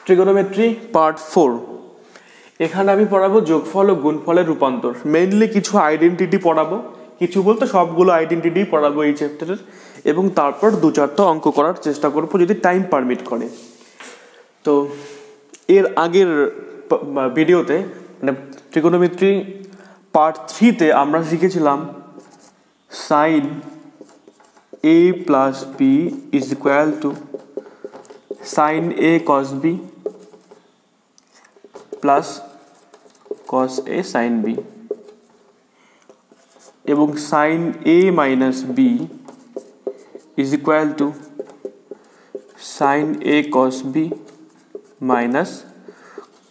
Trigonometry part 4। এখানে আমি পড়াবো যোগফল ও গুণফলের রূপান্তর। মেইনলি কিছু আইডেন্টিটি পড়াবো, কিছু বলতে সবগুলো আইডেন্টিটি পড়াবো এই চ্যাপ্টারের, এবং তারপর 2-4টা অঙ্ক করার চেষ্টা করবো যদি টাইম পারমিট করে। তো এর আগের ভিডিওতে মানে ট্রিগোনোমেট্রি পার্ট 3-তে আমরা শিখেছিলাম sine a plus B is equal to sine a cos b plus cos a sin b, এবং sine a minus B is equal to sine a cos b minus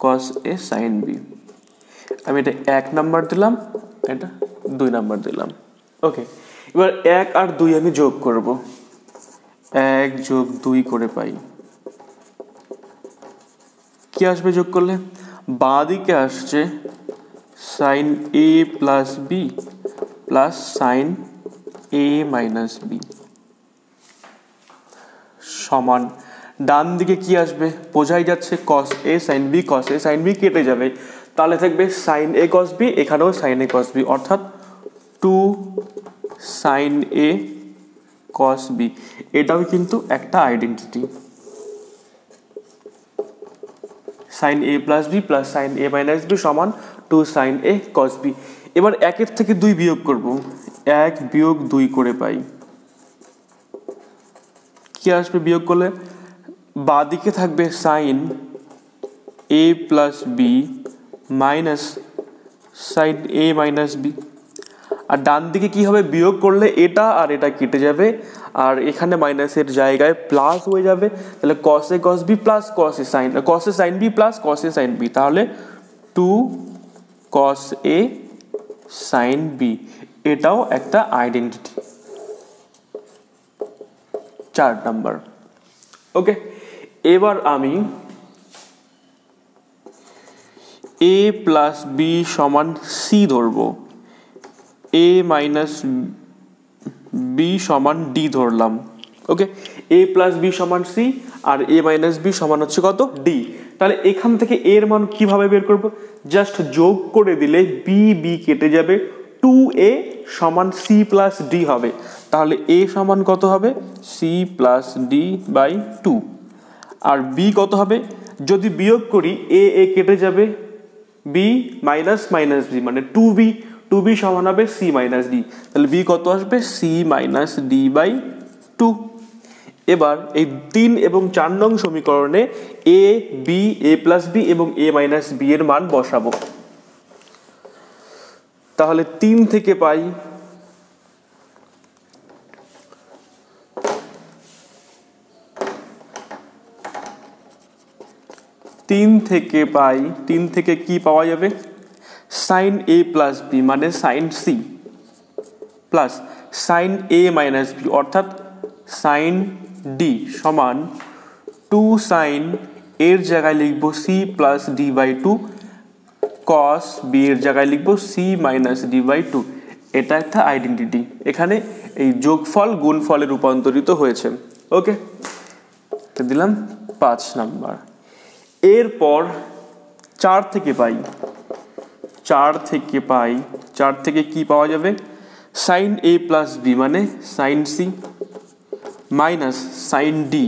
cos a sin b। আমি এটা 1 number দিলাম, এটা 2 number দিলাম। ওকে, এবার 1 আর 2 আমি যোগ করব। 1 যোগ 2 করে পাই কি আসবে যোগ করলে? বাঁ দিকে আসছে sine a plus B plus sine a minus B সমান ডান দিকে কি আসবে? বোঝাই যাচ্ছে cos a sin b, cos a sin b কেটে যাবে, তাহলে থাকবে সাইন a cos b, এখানেও সাইন a cos b, অর্থাৎ 2 সাইন a cos b। এটাও কিন্তু একটা identity, sine a plus B plus sine a minus B সমান 2 সাইন a cos b। এবার 1 থেকে 2 বিয়োগ করব। 1 বিয়োগ 2 করে পাই কি আসবে বিয়োগ করলে? বাঁ দিকে থাকবে sign a plus B minus sign a minus B, আর ডান দিকে কি হবে বিয়োগ করলে? এটা আর এটা কেটে যাবে, আর এখানে মাইনাসের জায়গায় প্লাস হয়ে যাবে, তাহলে cos a cos b plus cos a sin b plus cos a sin b, তাহলে 2 cos a sin b। এটাও একটা আইডেন্টিটি, 4 নাম্বার। ওকে, এবার আমি a প্লাস বি সমান সি ধরবো, a মাইনাস বি সমান ডি ধরলাম। ওকে, a প্লাস বি সমান সি আর a মাইনাস বি সমান হচ্ছে কত? ডি। তাহলে এখান থেকে এর মান কিভাবে বের করব? জাস্ট যোগ করে দিলে বি বি কেটে যাবে, 2a সমান সি প্লাস ডি হবে। তাহলে a সমান কত হবে? C plus D by 2। আর বি কত হবে? যদি বিয়োগ করি a a কেটে যাবে, বি মাইনাস মাইনাস বি মানে 2b সমান হবে সি মাইনাস ডি, তাহলে বি কত আসবে? C minus D by 2। এবার এই 3 এবং 4 নং সমীকরণে A B, A plus B এবং এ মাইনাস বি এর মান বসাবো। তাহলে 3 থেকে পাই 3 থেকে কি পাওয়া যাবে? সাইন a প্লাস বি মানে sine C plus sine a minus B অর্থাৎ সাইন ডি সমান 2 সাইন এর জায়গায় লিখবো C plus D by 2, cos B এর জায়গায় লিখবো সি মাইনাস ডি বাই 2। এটা একটা আইডেন্টিটি, এখানে এই যোগফল গুণফলে রূপান্তরিত হয়েছে। ওকে, দিলাম 5 নাম্বার। এরপর 4 থেকে পাই 4 থেকে কি পাওয়া যাবে? সাইন a প্লাস বি মানে sine C minus sine D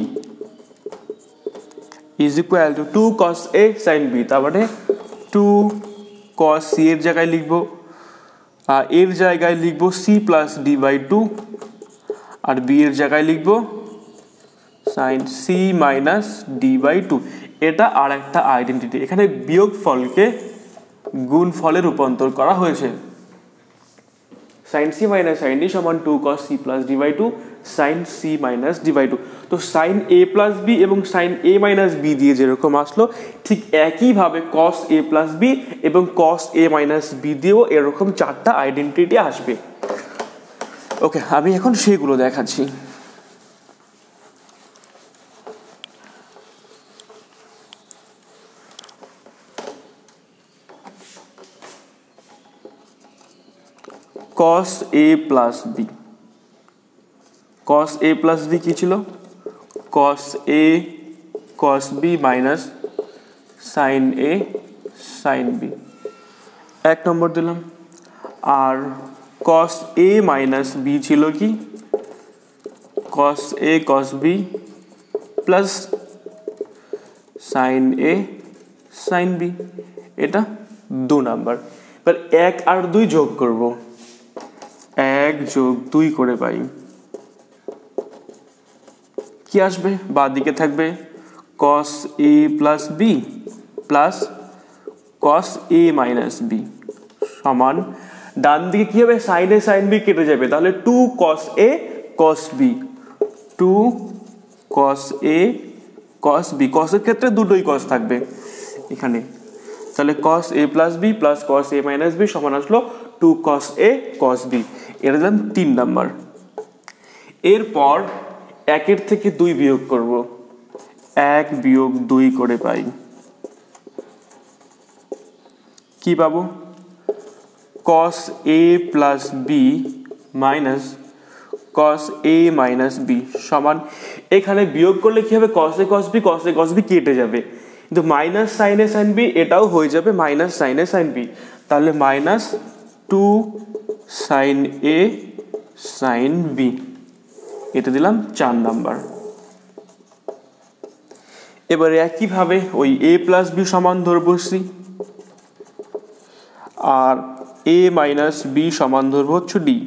is equal to 2 cos a sin b। তার মানে 2 cos c এর জায়গায় লিখবো, আর এর জায়গায় লিখবো সি প্লাস ডি বাই 2, আর বি এর জায়গায় লিখবো sine C minus D by 2। এটা আর একটা আইডেন্টিটি, এখানে বিয়োগ ফলকে গুণ ফলে রূপান্তর করা হয়েছে। Sine C minus sine D সমান 2 cos c plus D by 2 sine C minus D by 2। তো সাইন a প্লাস বি এবং সাইন a মাইনাস বি দিয়ে যেরকম আসলো, ঠিক একইভাবে cos a প্লাস বি এবং cos a মাইনাস বি দিয়েও এরকম 4টা আইডেন্টিটি আসবে। ওকে, আমি এখন সেগুলো দেখাচ্ছি। cos a plus B, cos a plus B কি ছিল? cos a cos b minus sine A sine B, 1 নম্বর দিলাম। আর কস এ মাইনাস বি ছিল কি cos A cos B plus sine A sine B, এটা 2 নাম্বার। এবার 1 আর 2 যোগ করব, 1 যোগ 2 করে পাই কি আসবে, বাঁ দিকে থাকবে কস এ plus B plus cos A minus B সমান, ডান দিকে কি হবে, সাইন এ সাইন বি কেটে যাবে, তাহলে 2 কস A cos B, 2 cos A cos B, কসের ক্ষেত্রে দুটোই কস থাকবে এখানে, তাহলে কস এ plus B plus cos A minus B সমান আসলো 2 কস এ কস বি, এটা দিলাম 3 নাম্বার। এরপর 1 থেকে 2 বিয়োগ করব, 1 বিয়োগ 2 করে পাই কি পাবো, কস এ plus B minus cos A minus B সমান, এখানে বিয়োগ করলে কি হবে, কস এ কস বি কেটে যাবে, কিন্তু minus sine A sine B এটাও হয়ে যাবে minus sine A sine B, তাহলে minus 2 sign A sine B, এটা দিলাম 4 নাম্বার। এবারে একইভাবে ওই এ প্লাস বি সমান ধরবো সি, আর এ মাইনাস বি সমান ধরবো হচ্ছে ডি,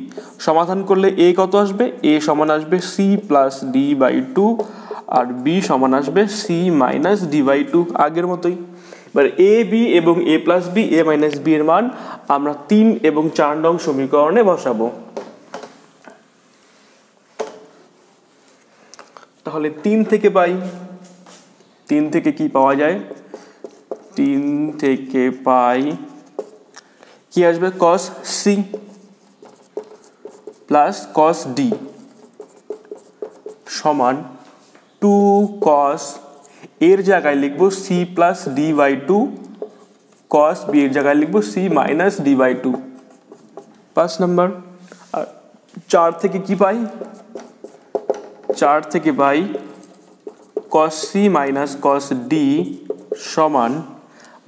সমাধান করলে এ কত আসবে, এ সমান আসবে সি প্লাস ডি বাই 2 আর বি সমান আসবে সি মাইনাস ডি বাই 2, আগের মতোই। এবার এ বি এবং এ plus B A minus B এর মান আমরা 3 এবং 4 নং সমীকরণে বসাবো, তাহলে 3 থেকে পাই, 3 থেকে কি পাওয়া যায়, 3 থেকে পাই কি আসবে, cos C plus cos D সমান 2 কস এর জায়গায় লিখবো C plus D by 2, cos B এর জায়গায় লিখবো C minus D by 2, 5 number. আর 4 থেকে কি পাই, 4 থেকে পাই cos C minus cos D সমান,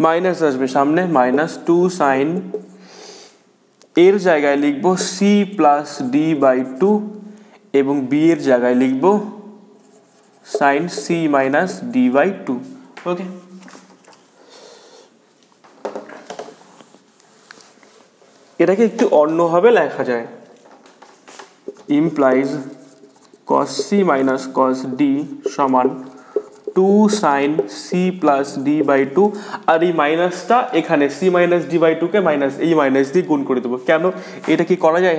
মাইনাস আসবে সামনে, মাইনাস 2 সাইন এর জায়গায় লিখবো সি প্লাস ডি বাই 2 এবং বি এর জায়গায় লিখবো sine C minus D by 2। Okay, এটাকে একটু অন্যভাবে লেখা যায়, implies cos c minus cos d সমান 2 sin c plus d by 2, আর এই মাইনাসটা এখানে c minus d by 2 K minus এই মাইনাস দিয়ে গুণ করে দেবো। কেন, এটা কি করা যায়,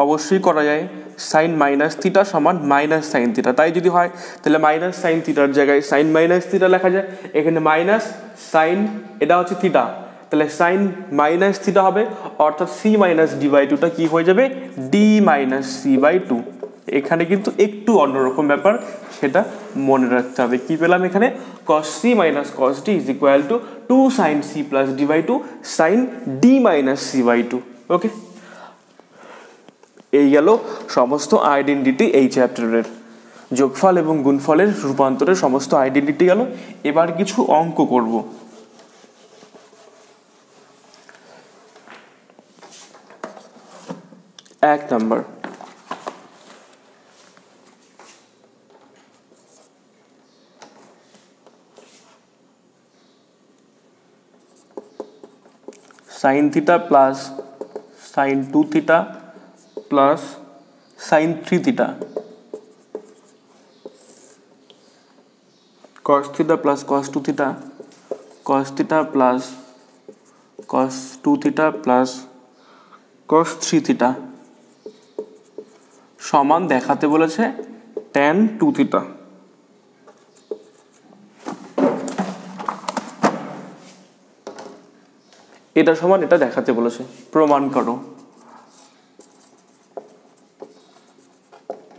অবশ্যই করা যায়, সাইন মাইনাস থিটা সমান মাইনাস সাইন থিটা, তাই যদি হয় তাহলে মাইনাস সাইন থিটার জায়গায় সাইন মাইনাস থিটা লেখা যায়, এখানে মাইনাস সাইন এটা হচ্ছে থিটা, তাহলে সাইন মাইনাস থিটা হবে, অর্থাৎ সি মাইনাস ডি বাই 2টা কি হয়ে যাবে, ডি মাইনাস সি বাই 2। এখানে কিন্তু একটু অন্যরকম ব্যাপার, সেটা মনে রাখতে হবে। কি পেলাম এখানে, cos c minus cos d is equal to 2 sin c plus d by 2 sin d minus c by 2। ওকে, এই গেল সমস্ত আইডেন্টিটি এই চ্যাপ্টারের, যোগফল এবং গুণফলের রূপান্তরের সমস্ত আইডেন্টিটি গেল। এবার কিছু অঙ্ক করব। এক number, sign theta plus sine 2 theta plus sine 3 theta, cos theta plus cos 2 theta, cos theta plus cos 2 theta plus cos 3 theta সমান দেখাতে বলেছে tan 2 থিটা। এটা সমান এটা দেখাতে বলেছে, প্রমাণ করো,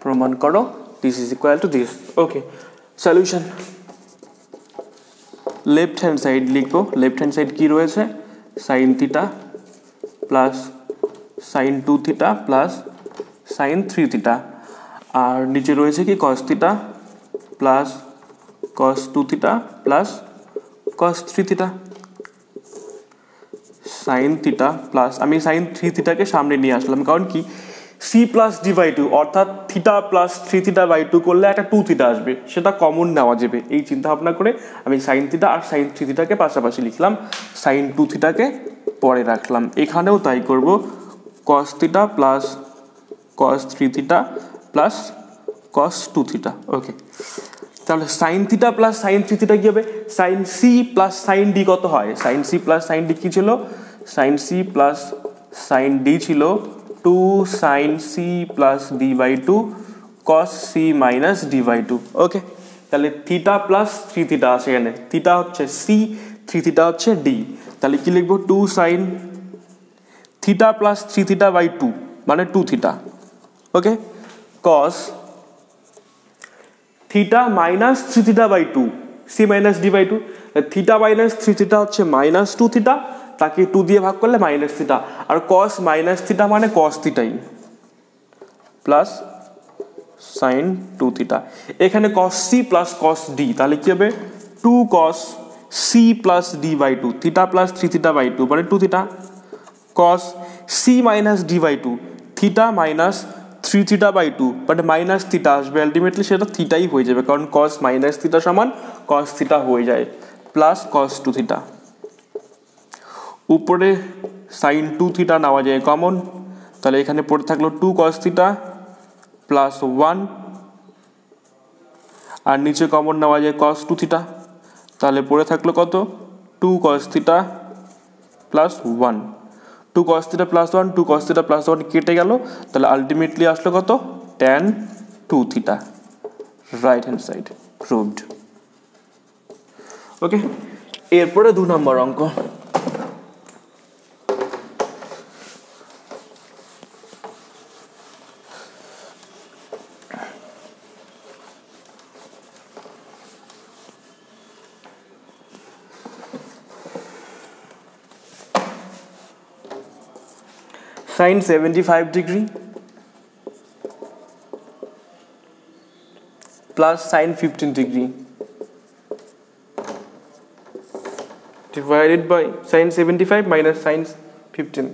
প্রমাণ করো this is equal to this. Okay, solution, left hand side লিখবো, লেফট হ্যান্ড সাইড কি রয়েছে, sine theta plus sine 2 theta plus sine 3 theta, আর নিচে রয়েছে কি cos theta plus cos 2 theta plus cos 3 theta sin theta plus আমি sin 3 থিটাকে সামনে নিয়ে আসলাম কারণ কি c প্লাস d বাই 2 অর্থাৎ থিটা প্লাস 3 থিটা বাই 2 করলে একটা 2 থিটা আসবে সেটা কমন নেওয়া যাবে এই চিন্তা ভাবনা করে আমি sin থিটা আর sin 3 থিটাকে পাশাপাশি লিখলাম sin 2 থিটাকে পরে রাখলাম এখানেও তাই করব cos theta plus cos 3 theta plus cos 2 theta okay তাহলে sin theta plus sin 3 theta কি হবে sin c plus sin d কত হয় sin c plus sin d কি ছিল sin c plus sin d ছিল 2 sin c plus d by 2 cos c minus d by 2 okay তাহলে theta plus 3 theta আসে এখানে থিটা হচ্ছে c 3 থিটা হচ্ছে d তাহলে কি লিখবো 2 sin theta plus 3 theta by 2 মানে 2 theta okay cos theta minus 3 theta by 2 c minus d by 2 theta minus 3 theta হচ্ছে মাইনাস 2 থিটা তাকে 2 দিয়ে ভাগ করলে মাইনাস থিটা আর cos মাইনাস থিটা মানে cos থিটাই প্লাস sin 2 থিটা এখানে cos c plus cos d তাহলে কি হবে 2 cos c plus d by 2 theta plus 3 theta by 2 মানে 2 theta cos c minus d by 2 theta minus 3 theta by 2 but minus theta আসবে ultimately সেটা থিটাই হয়ে যাবে কারণ cos মাইনাস থিটা সমান cos থিটা হয়ে যায় প্লাস cos 2 থিটা উপরে sin 2 থিটা নেওয়া যায় কমন তাহলে এখানে পড়ে থাকলো 2 cos থিটা প্লাস 1 আর নিচে কমন নেওয়া যায় cos 2 থিটা তাহলে পড়ে থাকলো কত 2 cos theta plus 1 2 cos theta plus 1 2 cos theta plus 1 কেটে গেল তাহলে আলটিমেটলি আসলো কত tan 2 theta right hand side proved okay এরপরে 2 নম্বর অঙ্ক sin 75 degree plus sin 15 degree divided by sin 75 minus sin 15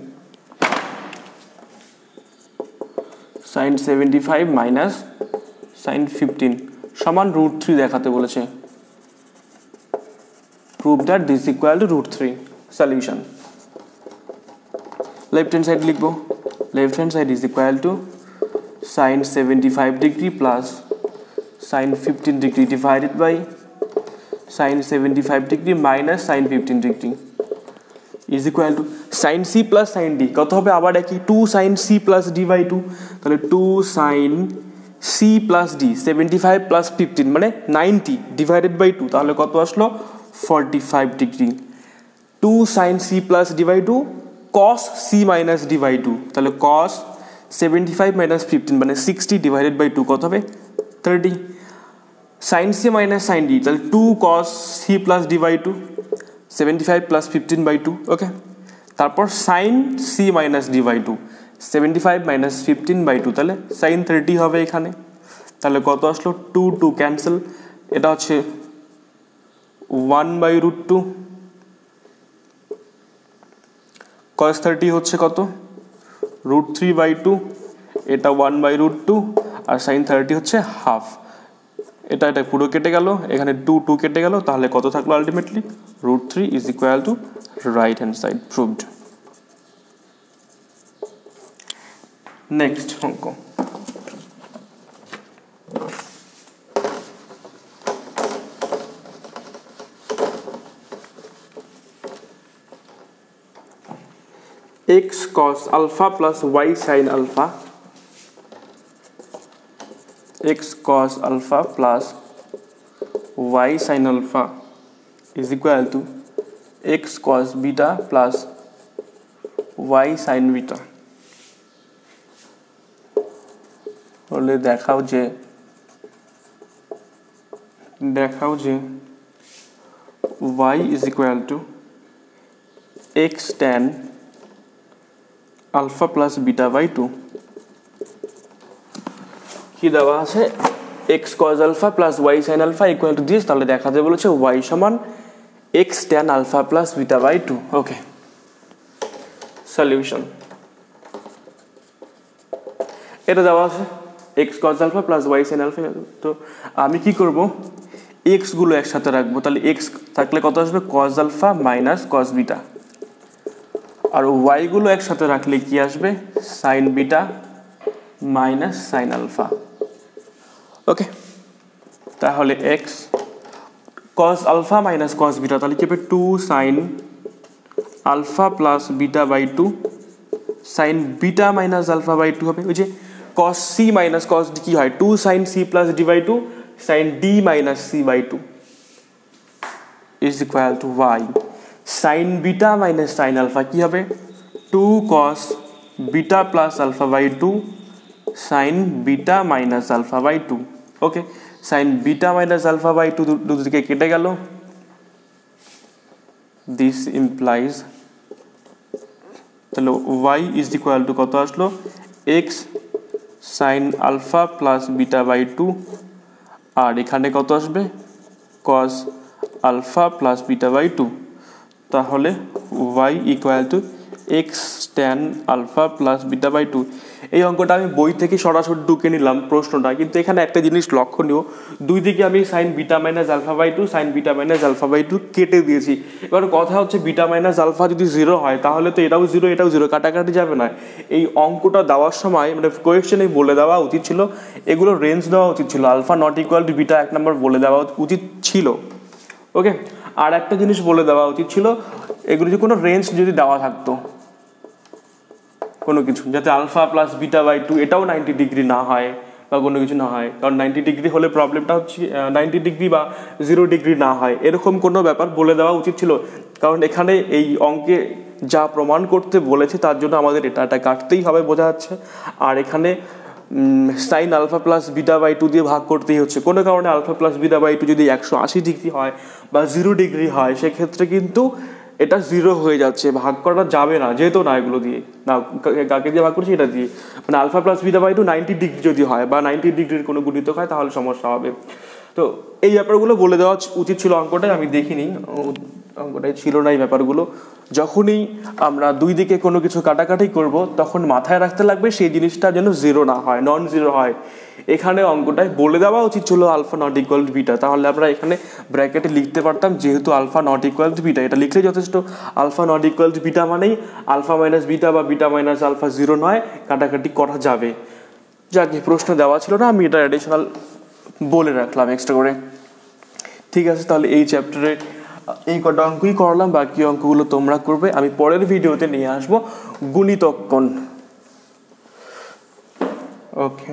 sin 75 minus sin 15 সমান √3 দেখাতে বলেছে prove that this is equal to √3 solution left hand side লিখবো left hand side is equal to sin 75 degree plus sin 15 degree divided by sin 75 degree minus sin 15 degree is equal to sin c plus sin d কত হবে আবার একই 2 sin c plus d by 2 তাহলে 2 sin c plus d 75 plus 15 মানে 90 divided by 2 তাহলে কত আসলো 45 degree 2 sin c plus d by 2 cos c minus d by 2 তাহলে cos 75 minus 15 মানে 60 divided by 2 কত হবে 30 sin c minus sin d তাহলে 2 cos c plus d by 2 75 plus 15 by 2 ওকে তারপর sin c minus d by 2 75 minus 15 by 2 তাহলে sin 30 হবে এখানে তাহলে কত আসলো 2 2 ক্যান্সেল এটা হচ্ছে 1 by √2 cos 30 হচ্ছে কত √3 by 2 এটা 1 by √2 আর sin 30 হচ্ছে হাফ এটা এটা পুরো কেটে গেল এখানে 2 2 কেটে গেল তাহলে কত থাকলো ultimately √3 is equal to right hand side proved next অঙ্ক x cos alpha plus y sin alpha x cos alpha plus y sin alpha is equal to x cos beta plus y sin beta বলে দেখাও যে y is equal to x tan alpha plus beta by 2 কি দেওয়া আছে x cos alpha plus y sin alpha equal to this তাহলে দেখাতে বলেছে y সমান x tan alpha plus beta by 2. Okay, solution এটা দেওয়া আছে x cos alpha plus y sin alpha। তো আমি কি করব, x গুলো একসাথে রাখবো, তাহলে x থাকলে কত আসবে cos alpha minus cos beta, আর y গুলো একসাথে রাখলে কি আসবে sin beta minus sin alpha। ওকে, তাহলে x cos alpha minus cos beta তাহলে কি হবে 2 sin alpha plus beta by 2 sin beta minus alpha by 2 হবে। ওই যে cos c minus cos d কি হয় 2 sin c plus d by 2 sin d minus c by 2 is equal to y sin beta minus sin alpha কি হবে 2 cos beta plus alpha by 2 sin beta minus alpha by 2। Okay, sin beta minus alpha by 2 দুদিকে কেটে গেল, this implies তাহলে y is equal to কত আসলো x sin alpha plus beta by 2, আর এখানে কত আসবে cos alpha plus beta by 2, তাহলে y equal to x tan alpha plus beta by 2। এই অঙ্কটা আমি বই থেকে সরাসরি ঢুকে নিলাম প্রশ্নটা, কিন্তু এখানে একটা জিনিস লক্ষণীয়, দুই দিকে আমি sin beta minus alpha by 2 sin beta minus alpha by 2 কেটে দিয়েছি। এবার কথা হচ্ছে beta minus alpha যদি 0 হয় তাহলে তো এটাও 0 এটাও 0, কাটাকাটি যাবে না। এই অঙ্কটা দেওয়ার সময় মানে কোয়েশ্চেনে বলে দেওয়া উচিত ছিল, এগুলো রেঞ্জ দেওয়া উচিত ছিল, alpha not equal to beta 1 নম্বর বলে দেওয়া উচিত ছিল। ওকে, আর একটা জিনিস বলে দেওয়া উচিত ছিল, এগুলো যে কোনো রেঞ্জ যদি দেওয়া থাকতো কোনো কিছু, যাতে আলফা প্লাস বিটা বাই 2 এটাও 90 ডিগ্রি না হয় বা কোনো কিছু না হয়, কারণ 90 ডিগ্রি হলে প্রবলেমটা হচ্ছে 90 ডিগ্রি বা 0 ডিগ্রি না হয়, এরকম কোনো ব্যাপার বলে দেওয়া উচিত ছিল। কারণ এখানে এই অঙ্কে যা প্রমাণ করতে বলেছে তার জন্য আমাদের এটা কাটতেই হবে বোঝা যাচ্ছে, আর এখানে sine alpha plus beta by 2 দিয়ে ভাগ করতেই হচ্ছে। কোনো কারণে আলফা প্লাস বিটা বাই 2 যদি 180 ডিগ্রি হয় বা 0 ডিগ্রি হয় সেক্ষেত্রে কিন্তু এটা 0 হয়ে যাচ্ছে, ভাগ করা যাবে না, যেহেতু না এগুলো দিয়ে না, কাকে দিয়ে ভাগ করছি এটা দিয়ে, মানে alpha plus beta by 2 90 degree যদি হয় বা 90 ডিগ্রির কোনো গুণিতক হয় তাহলে সমস্যা হবে। তো এই ব্যাপারগুলো বলে দেওয়া উচিত ছিল অঙ্কটায়, আমি দেখিনি, অঙ্কটাই ছিল না এই ব্যাপারগুলো। যখনই আমরা দুই দিকে কোনো কিছু কাটাকাটি করব তখন মাথায় রাখতে লাগবে সেই জিনিসটা যেন 0 না হয়, নন 0 হয়। এখানে অঙ্কটায় বলে দেওয়া উচিত ছিল alpha not equal to beta, তাহলে আমরা এখানে ব্র্যাকেটে লিখতে পারতাম যেহেতু alpha not equal to beta, এটা লিখলে যথেষ্ট। Alpha not equal to beta মানেই আলফা মাইনাস বিটা বা বিটা মাইনাস আলফা 0 নয়, কাটাকাটি করা যাবে। যাকে প্রশ্ন দেওয়া ছিল না, আমি এটা অ্যাডিশনাল বলে রাখলাম এক্সট্রা করে। ঠিক আছে, তাহলে এই চ্যাপ্টারে এই কটা অঙ্কই করলাম, বাকি অঙ্কগুলো তোমরা করবে, আমি পরের ভিডিওতে নিয়ে আসবো গুণিতক কোণ। ওকে।